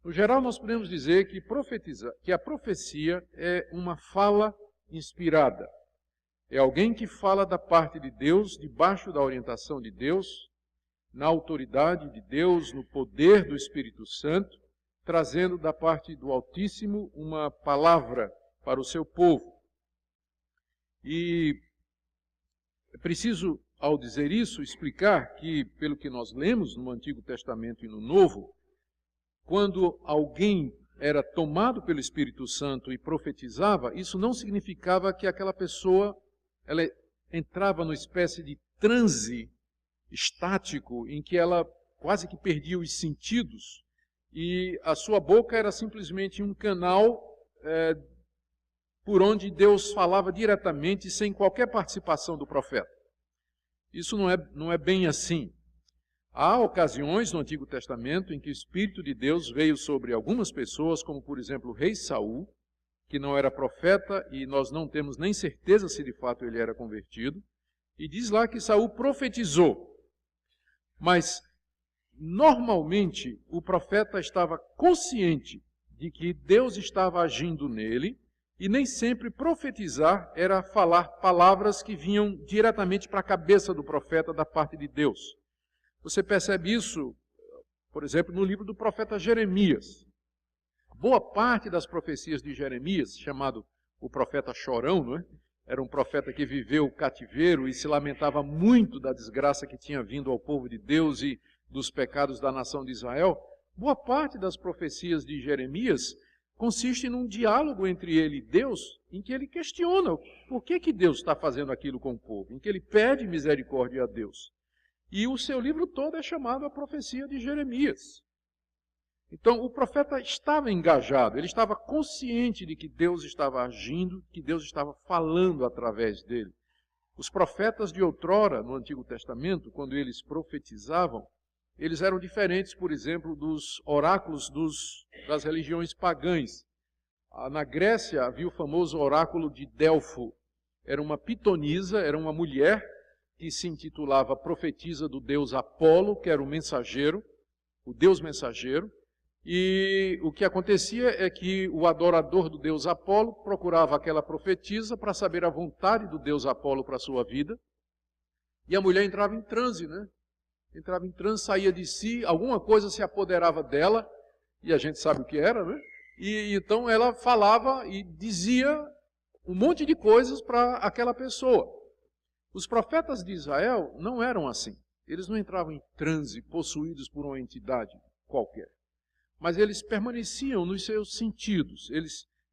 No geral, nós podemos dizer que a profecia é uma fala inspirada. É alguém que fala da parte de Deus, debaixo da orientação de Deus, na autoridade de Deus, no poder do Espírito Santo, trazendo da parte do Altíssimo uma palavra para o seu povo. E é preciso, ao dizer isso, explicar que, pelo que nós lemos no Antigo Testamento e no Novo, quando alguém era tomado pelo Espírito Santo e profetizava, isso não significava que aquela pessoa ela entrava numa espécie de transe estático em que ela quase que perdia os sentidos e a sua boca era simplesmente um canal por onde Deus falava diretamente sem qualquer participação do profeta. Isso não é bem assim. Há ocasiões no Antigo Testamento em que o Espírito de Deus veio sobre algumas pessoas, como por exemplo o rei Saul, que não era profeta e nós não temos nem certeza se de fato ele era convertido, e diz lá que Saul profetizou. Mas normalmente o profeta estava consciente de que Deus estava agindo nele, e nem sempre profetizar era falar palavras que vinham diretamente para a cabeça do profeta da parte de Deus. Você percebe isso, por exemplo, no livro do profeta Jeremias. Boa parte das profecias de Jeremias, chamado o profeta chorão, não é? Era um profeta que viveu o cativeiro e se lamentava muito da desgraça que tinha vindo ao povo de Deus e dos pecados da nação de Israel. Boa parte das profecias de Jeremias consiste num diálogo entre ele e Deus, em que ele questiona por que Deus está fazendo aquilo com o povo, em que ele pede misericórdia a Deus. E o seu livro todo é chamado a profecia de Jeremias. Então, o profeta estava engajado, ele estava consciente de que Deus estava agindo, que Deus estava falando através dele. Os profetas de outrora, no Antigo Testamento, quando eles profetizavam, eles eram diferentes, por exemplo, dos oráculos das religiões pagãs. Na Grécia havia o famoso oráculo de Delfo. Era uma pitonisa, era uma mulher que se intitulava profetisa do deus Apolo, que era o mensageiro, o deus mensageiro. E o que acontecia é que o adorador do deus Apolo procurava aquela profetisa para saber a vontade do deus Apolo para a sua vida. E a mulher entrava em transe, né? Entrava em transe, saía de si, alguma coisa se apoderava dela, e a gente sabe o que era, né? E então ela falava e dizia um monte de coisas para aquela pessoa. Os profetas de Israel não eram assim. Eles não entravam em transe, possuídos por uma entidade qualquer. Mas eles permaneciam nos seus sentidos.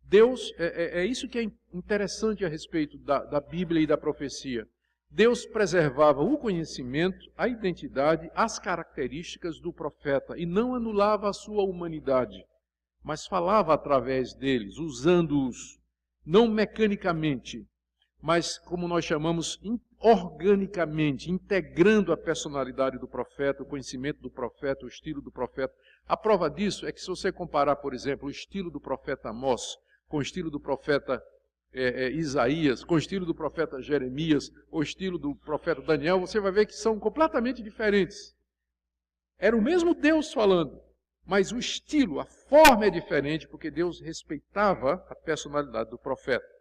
Deus, é isso que é interessante a respeito da Bíblia e da profecia. Deus preservava o conhecimento, a identidade, as características do profeta e não anulava a sua humanidade, mas falava através deles, usando-os, não mecanicamente, mas como nós chamamos, organicamente, integrando a personalidade do profeta, o conhecimento do profeta, o estilo do profeta. A prova disso é que se você comparar, por exemplo, o estilo do profeta Amós com o estilo do profeta Isaías, com o estilo do profeta Jeremias, ou o estilo do profeta Daniel, você vai ver que são completamente diferentes. Era o mesmo Deus falando, mas o estilo, a forma é diferente, porque Deus respeitava a personalidade do profeta.